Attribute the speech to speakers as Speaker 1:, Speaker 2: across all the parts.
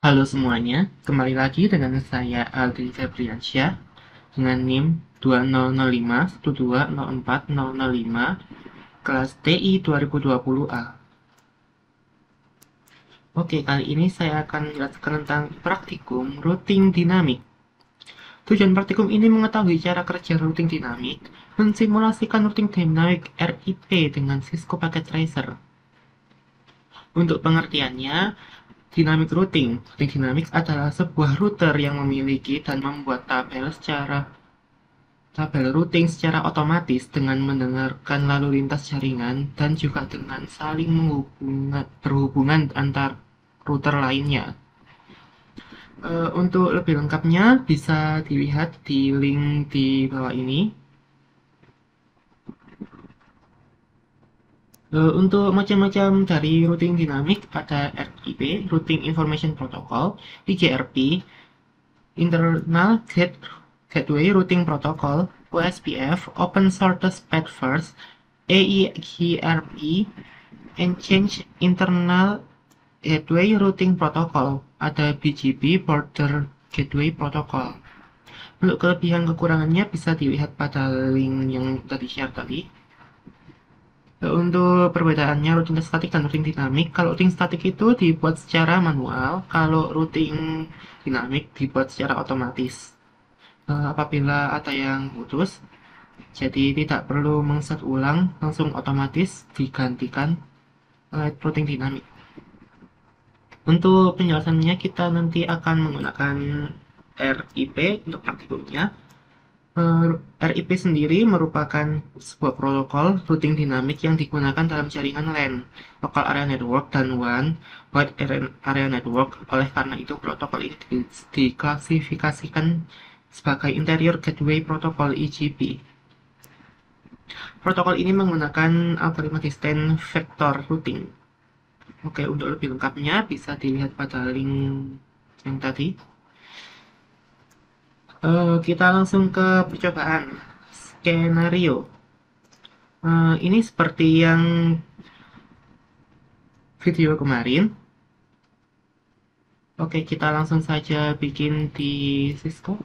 Speaker 1: Halo semuanya, kembali lagi dengan saya Aldri Febriansyah dengan NIM 200512040005 kelas TI 2020A. Oke, kali ini saya akan menjelaskan tentang praktikum routing dinamik. Tujuan praktikum ini mengetahui cara kerja routing dinamik, mensimulasikan routing dinamik RIP dengan Cisco Packet Tracer. Untuk pengertiannya, dynamic routing. Routing dinamik adalah sebuah router yang memiliki dan membuat tabel routing secara otomatis dengan mendengarkan lalu lintas jaringan dan juga dengan saling berhubungan antar router lainnya. Untuk lebih lengkapnya bisa dilihat di link di bawah ini. Untuk macam-macam dari routing dinamik ada RIP, Routing Information Protocol, IGRP, Internal Gateway Routing Protocol, OSPF, Open Shortest Path First, AEGRP, Exchange Internal Gateway Routing Protocol, ada BGP Border Gateway Protocol. Untuk kelebihan kekurangannya bisa dilihat pada link yang tadi share tadi. Untuk perbedaannya routing statik dan routing dinamik, kalau routing statik itu dibuat secara manual, kalau routing dinamik dibuat secara otomatis. Apabila ada yang putus, jadi tidak perlu menginstall ulang, langsung otomatis digantikan oleh routing dinamik. Untuk penjelasannya kita nanti akan menggunakan RIP untuk praktikumnya. RIP sendiri merupakan sebuah protokol routing dinamik yang digunakan dalam jaringan LAN, Local Area Network, dan WAN, Wide Area Network. Oleh karena itu, protokol ini diklasifikasikan sebagai Interior Gateway Protocol (IGP). Protokol ini menggunakan algoritma distant vector routing. Oke, untuk lebih lengkapnya bisa dilihat pada link yang tadi. Kita langsung ke percobaan skenario. Ini seperti yang video kemarin. Oke, kita langsung saja bikin di Cisco.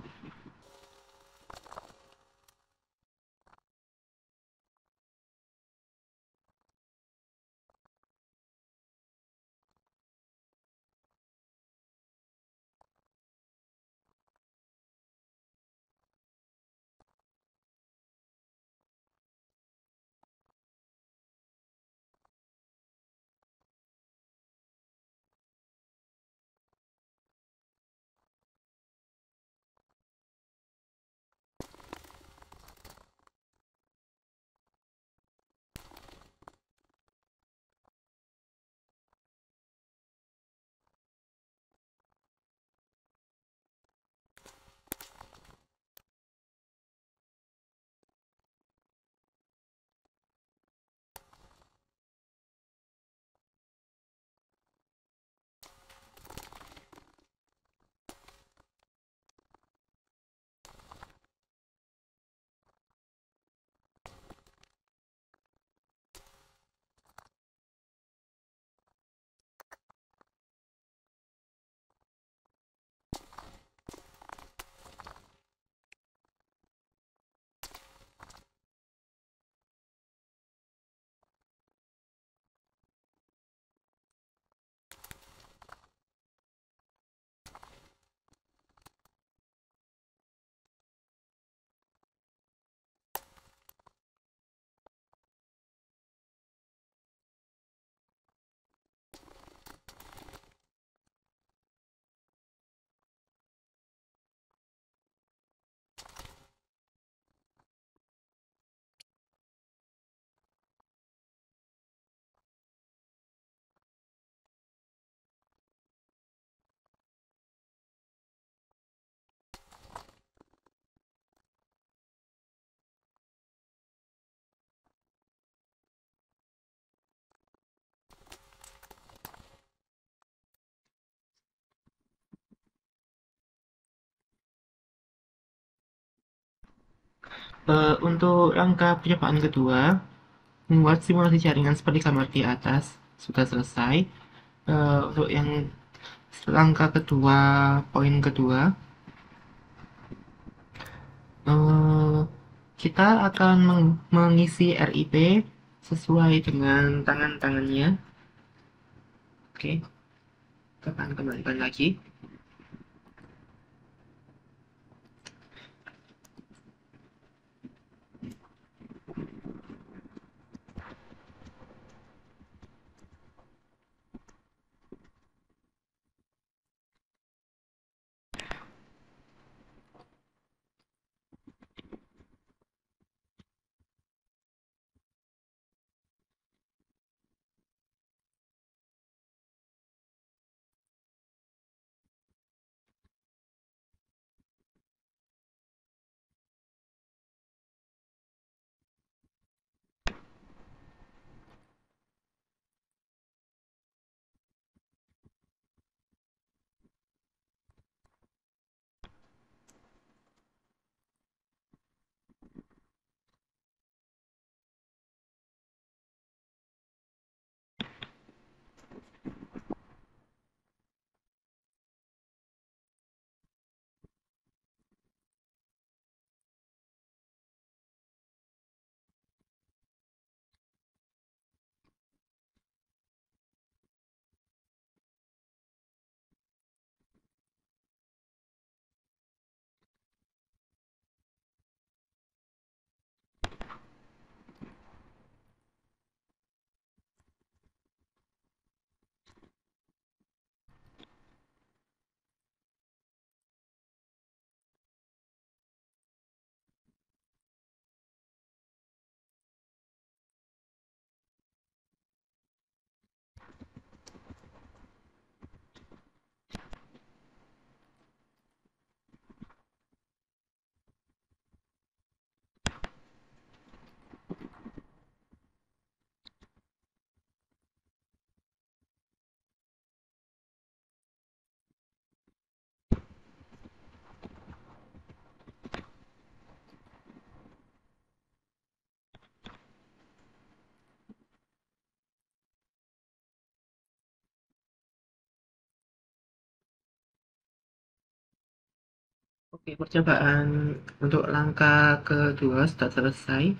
Speaker 1: Untuk langkah percobaan kedua, membuat simulasi jaringan seperti gambar di atas sudah selesai. Untuk yang Langkah kedua, poin kedua, eh, kita akan mengisi RIP sesuai dengan tangan-tangannya. Oke, kita akan kembalikan lagi. Oke, percobaan untuk langkah kedua sudah selesai.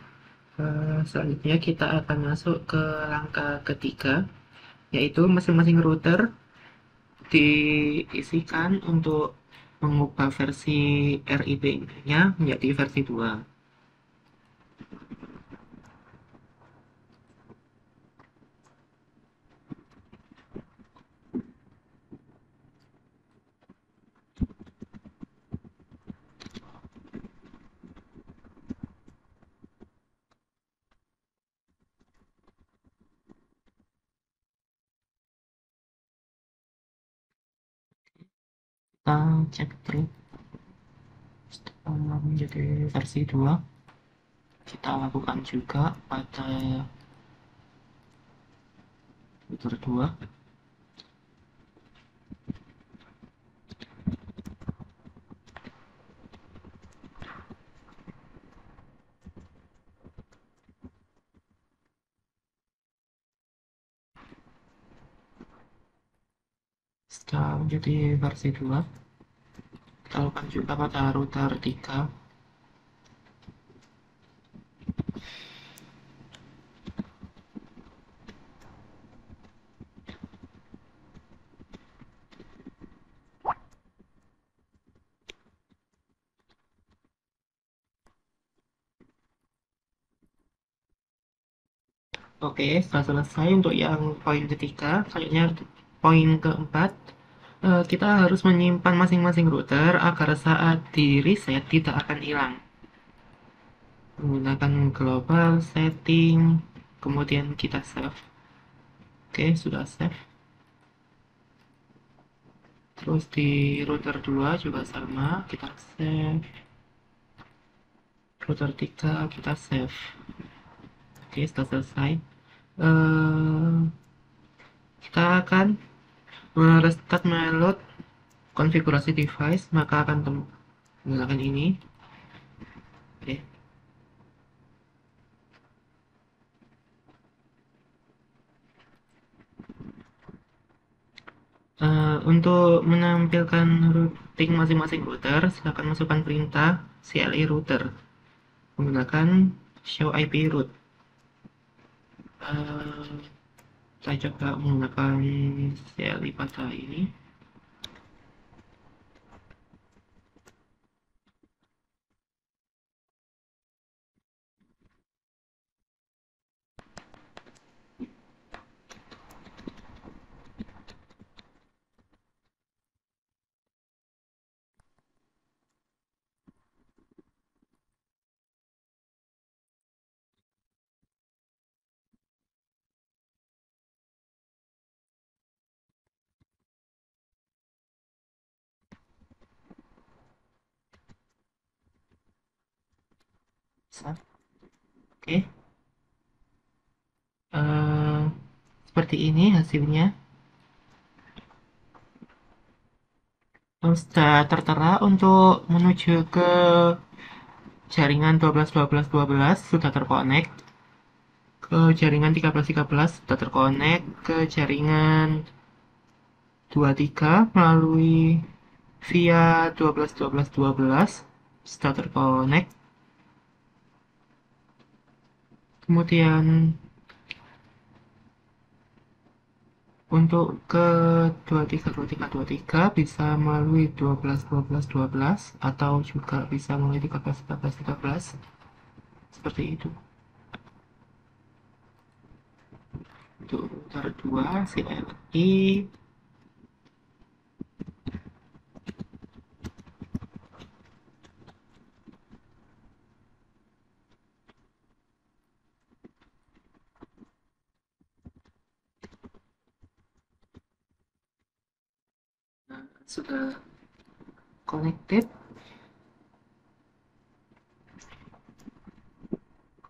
Speaker 1: Selanjutnya kita akan masuk ke langkah ketiga, yaitu masing-masing router diisikan untuk mengubah versi RIP-nya menjadi versi 2. Kita cek terus menjadi versi 2. Kita lakukan juga pada router 2. Setelah menjadi versi 2, kita lakukan juga pada router 3. Oke, setelah selesai untuk yang poin ketiga, selanjutnya poin keempat, kita harus menyimpan masing-masing router agar saat di reset tidak akan hilang. Menggunakan global setting, kemudian kita save. Oke, sudah save. Terus di router 2 juga sama, kita save. Router 3 kita save. Oke, setelah selesai. Eh, kita akan merestart melot konfigurasi device, maka akan menggunakan ini. Oke. Untuk menampilkan routing masing-masing router, silakan masukkan perintah CLI router menggunakan show IP route. Eh, saya coba menggunakan CLI pada ini. Oke. Eh, Seperti ini hasilnya. Sudah tertera untuk menuju ke jaringan 12.12.12 sudah terkonek, ke jaringan 13.13 sudah terkonek, ke jaringan 23 melalui via 12.12.12 sudah terkonek. Kemudian untuk ke 23 bisa melalui 12 atau juga bisa melalui 13 seperti itu. Untuk router 2 CLI sudah connected.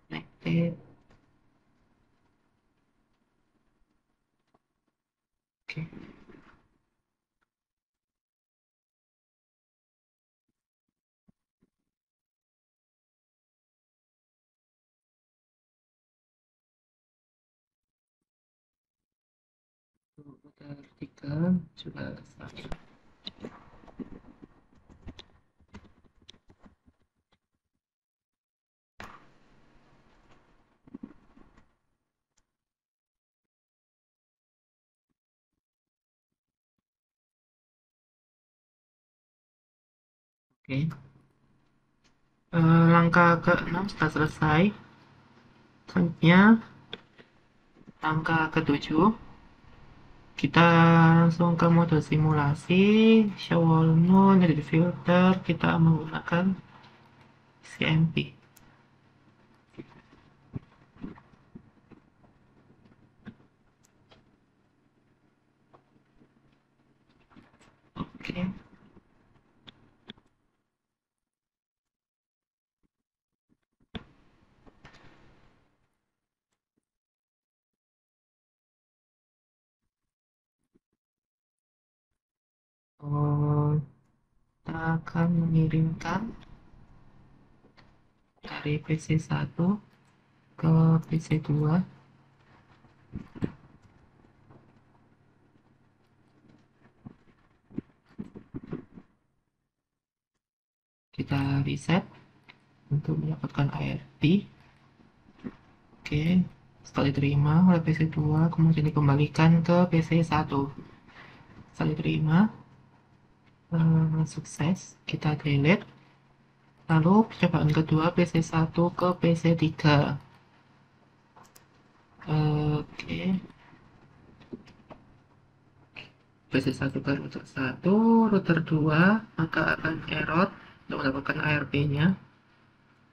Speaker 1: Connected. Oke. Router 3 sudah selesai. Oke. Langkah ke-6 sudah selesai. Selanjutnya langkah ke-7 kita langsung ke mode simulasi, show all node, edit filter, kita menggunakan CMP. Oke. Kita akan mengirimkan dari PC1 ke PC2. Kita reset untuk mendapatkan ARP. Oke, setelah diterima oleh PC2 kemudian dikembalikan ke PC1. Setelah diterima, sukses, kita delete. Lalu percobaan kedua PC1 ke PC3. Oke, PC1 ke router 1, router 2 maka akan error untuk mendapatkan ARP-nya.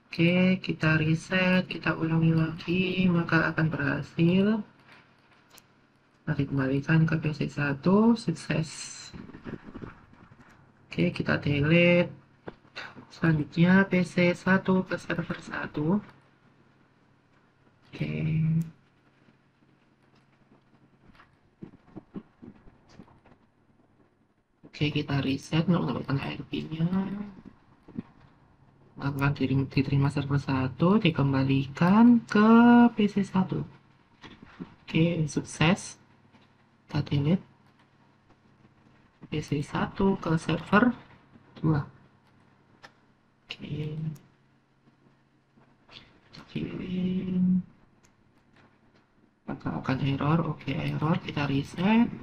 Speaker 1: Oke, kita reset, kita ulangi lagi, maka akan berhasil. Nah, dikembalikan ke PC1, sukses. Oke, kita delete. Selanjutnya PC1 ke server 1. Oke. Oke, kita reset untuk mendapatkan ARP-nya. Akan diterima server 1, dikembalikan ke PC1. Oke, sukses. Kita delete. PC1 ke server 2. Oke, kirim. Maka akan error. Oke, error. Kita reset.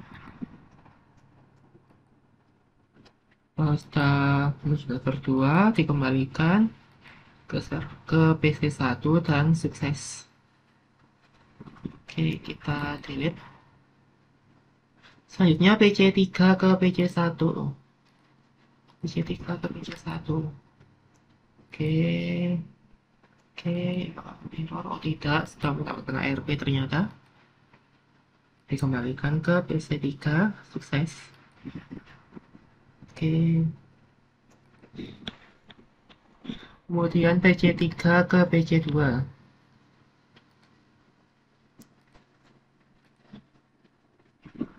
Speaker 1: Setelah server 2 dikembalikan ke PC1 dan sukses. Oke, kita delete. Selanjutnya PC3 ke PC1. PC3 ke PC1. Oke, oke, error. Oh tidak, sudah mendapatkan ARP ternyata. Dikembalikan ke PC3, sukses. Oke, kemudian PC3 ke PC2.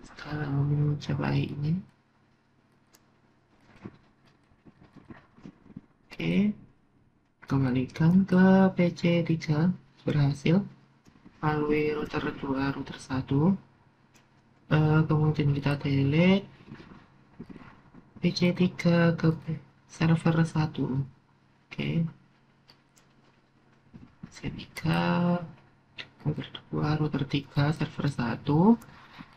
Speaker 1: Sekarang coba ini. Oke, kembalikan ke PC3, berhasil melalui router 2, router 1. Kemudian kita delete PC3 ke server 1. Oke, PC3, router 2, router 3, server 1,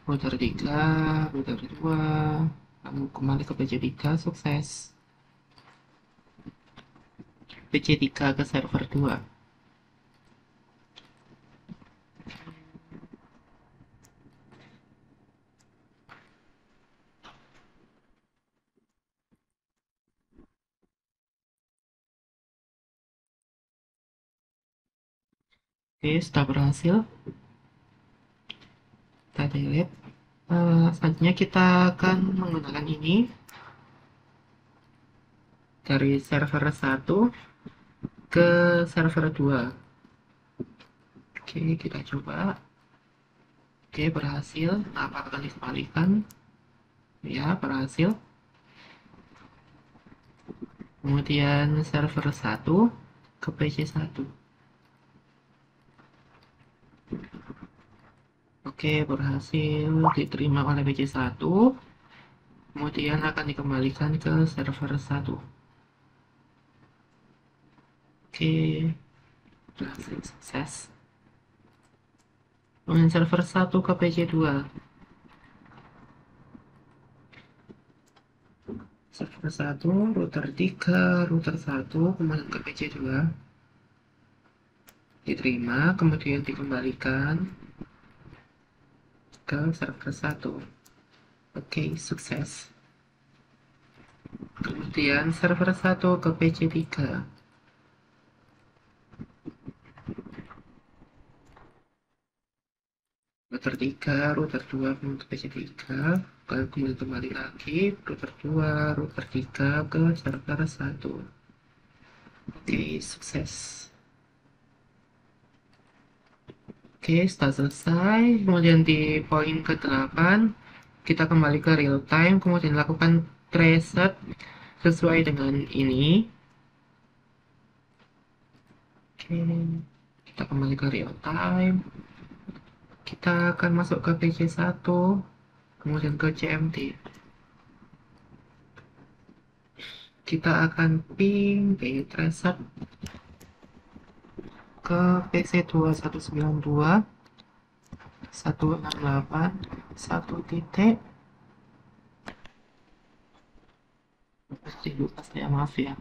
Speaker 1: router 3, router 2, lalu kembali ke PC3, sukses. PC3 ke server 2. Oke, sudah berhasil. Kita delete. Selanjutnya kita akan menggunakan ini dari server 1 ke server 2. Oke, kita coba. Oke, berhasil. Apa akan dikembalikan? Ya, berhasil. Kemudian server 1 ke PC1. Oke, berhasil diterima oleh PC1. Kemudian akan dikembalikan ke server 1. Oke, berhasil sukses. Kemudian server 1 ke PC2. Server 1, router 3, router 1, kemudian ke PC2. Diterima, kemudian dikembalikan ke server 1. Oke, sukses. Kemudian server 1 ke PC3. Router 3, router 2, kemudian ke PC3. Kemudian kembali lagi, router 2, router 3 ke server 1. Oke, sukses. Oke, setelah selesai, kemudian di poin ke-8, kita kembali ke real time, kemudian lakukan reset sesuai dengan ini. Oke, kita kembali ke real time. Kita akan masuk ke PC1, kemudian ke CMD. Kita akan ping bit reset ke PC2192 168 1 titik lupa saya, maaf ya,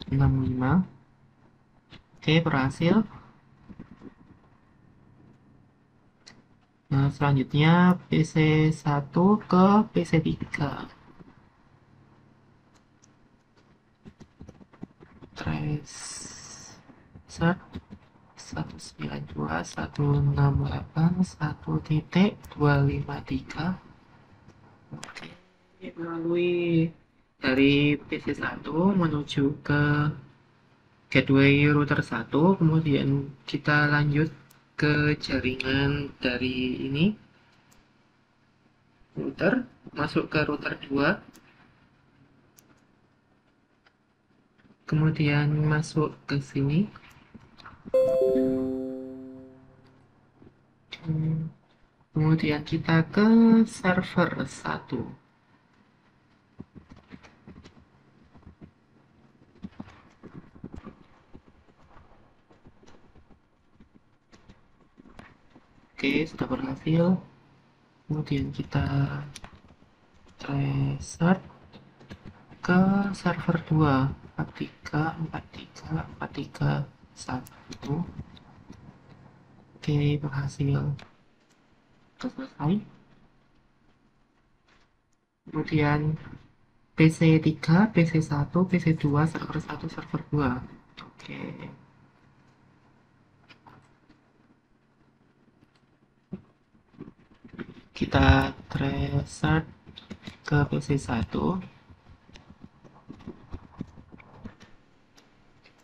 Speaker 1: 65. Oke, berhasil. Nah, selanjutnya PC1 ke PC3. Trace set 192.168.1.253. Oke, melalui dari PC1 menuju ke gateway router 1, kemudian kita lanjut ke jaringan dari ini router, masuk ke router 2, kemudian masuk ke sini. Kemudian kita ke server 1. Oke, sudah berhasil. Kemudian kita reset ke server 2. 43 43 43 1. Oke, berhasil. Sudah selesai. Kemudian PC 3, PC 1, PC 2, server 1, server 2. Oke. Kita reset ke PC 1.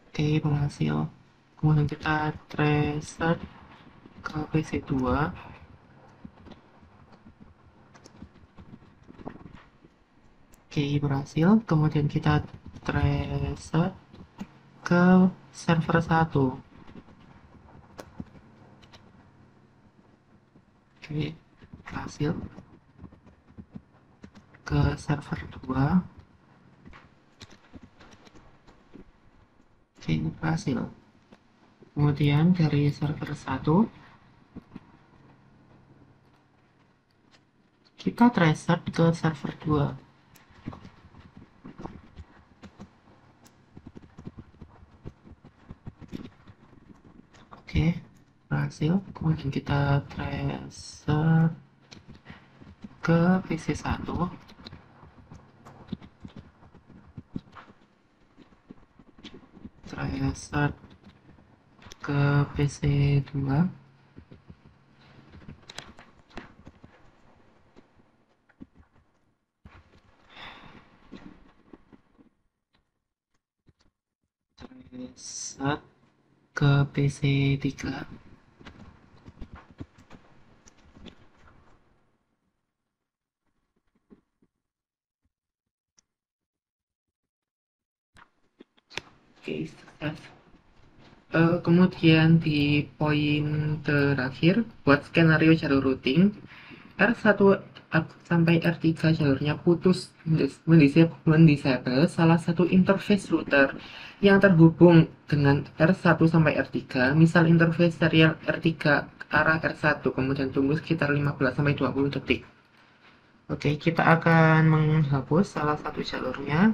Speaker 1: Oke, berhasil. Kemudian kita reset ke PC 2. Oke, berhasil. Kemudian kita reset ke server 1. Oke, berhasil. Ke server 2. Oke, ini berhasil. Kemudian dari server 1 kita reset ke server 2. Oke, berhasil. Kemudian kita reset ke PC 1. Reset ke PC 2. Reset ke PC 3. Oke, sukses. Kemudian di poin terakhir, buat skenario jalur routing, R1 sampai R3 jalurnya putus mendisable salah satu interface router yang terhubung dengan R1 sampai R3, misal interface serial R3 arah R1, kemudian tunggu sekitar 15 sampai 20 detik. Oke, kita akan menghapus salah satu jalurnya.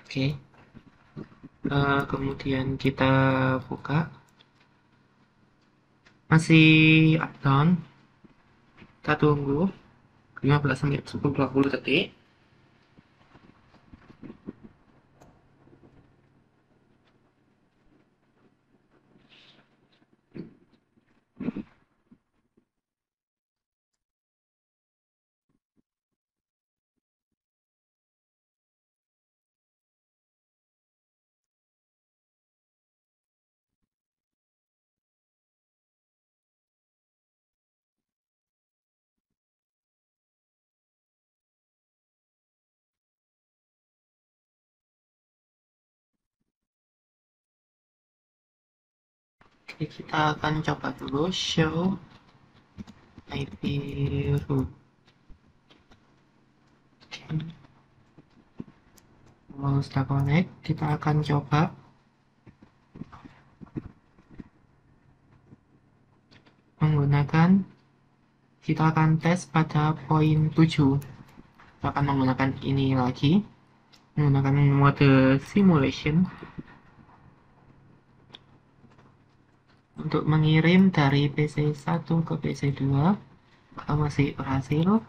Speaker 1: Oke, kemudian kita buka. Masih up down. Kita tunggu 15 sampai 20 detik. Oke, kita akan coba dulu show IP root. Oke. Kalau sudah connect, kita akan coba menggunakan, kita akan tes pada poin 7. Kita akan menggunakan ini lagi, menggunakan mode simulation untuk mengirim dari PC 1 ke PC 2. Kalau masih berhasil,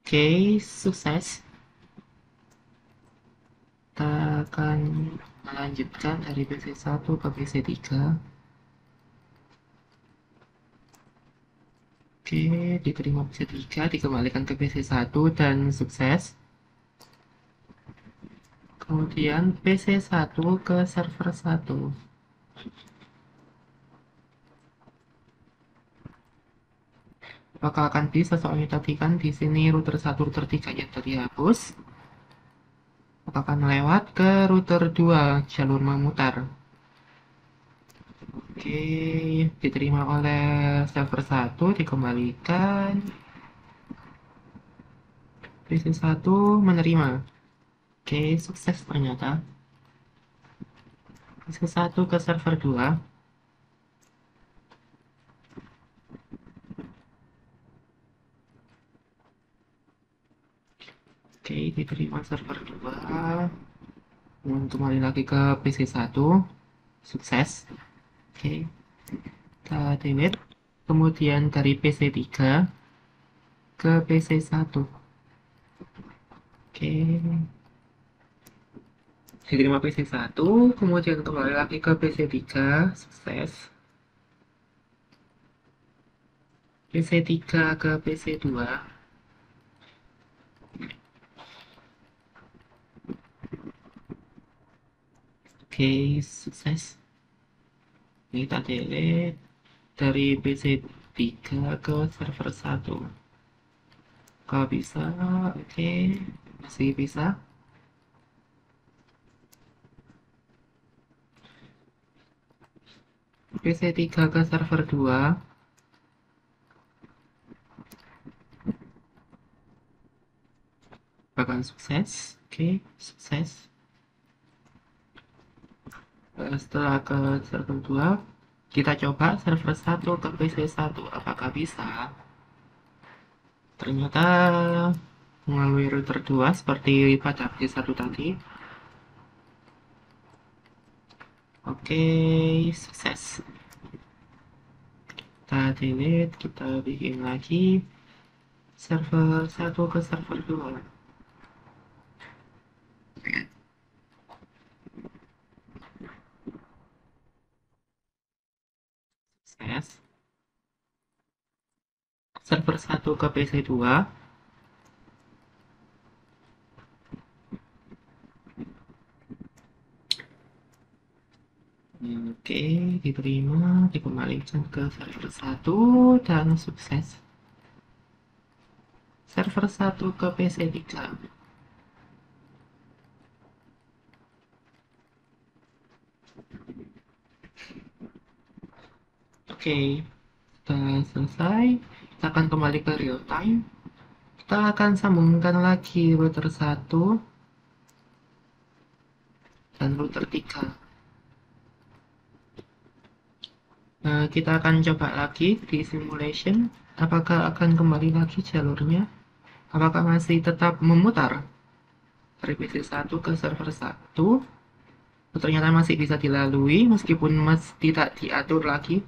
Speaker 1: oke, sukses. Kita akan melanjutkan dari PC 1 ke PC 3. Oke, diterima PC 3, dikembalikan ke PC 1 dan sukses. Kemudian PC 1 ke server 1. apakah akan bisa? Soalnya tadi kan di sini router 1, router 3 nya tadi hapus. Apakah akan lewat ke router 2 jalur memutar? Oke, diterima oleh server 1, dikembalikan. PC1 menerima. Oke, sukses ternyata. PC1 ke server 2. Oke, diterima server 2. Kembali lagi ke PC1. Sukses. Oke, kita delete. Kemudian dari PC3 ke PC1. Oke, diterima PC1. Kemudian kembali lagi ke PC3. Sukses. PC3 ke PC2. Oke, sukses. Ini kita delete dari PC3 ke server 1. Kalau bisa, oke, masih bisa. PC3 ke server 2. Bahkan sukses. Oke, sukses. Setelah ke server 2, kita coba server 1 ke PC1. Apakah bisa? Ternyata melalui router 2 seperti pada PC1 tadi. Oke, sukses. Kita delete, kita bikin lagi server 1 ke server 2. Sukses. Server 1 ke PC2. Oke, diterima, dikembalikan ke server 1 dan sukses. Server 1 ke PC3. Oke, sudah selesai. Kita akan kembali ke real time. Kita akan sambungkan lagi router 1 dan router 3. Nah, kita akan coba lagi di simulation. Apakah akan kembali lagi jalurnya? Apakah masih tetap memutar dari PC1 ke server 1? Ternyata masih bisa dilalui meskipun masih tidak diatur lagi.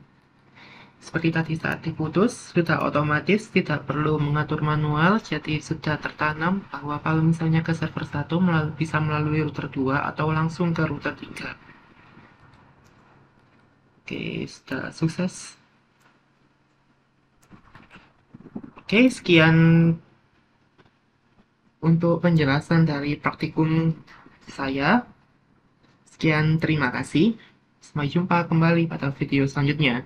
Speaker 1: Seperti tadi saat diputus, sudah otomatis tidak perlu mengatur manual, jadi sudah tertanam bahwa kalau misalnya ke server 1 bisa melalui router 2 atau langsung ke router 3. Oke, sudah sukses. Oke, sekian untuk penjelasan dari praktikum saya. Sekian, terima kasih. Sampai jumpa kembali pada video selanjutnya.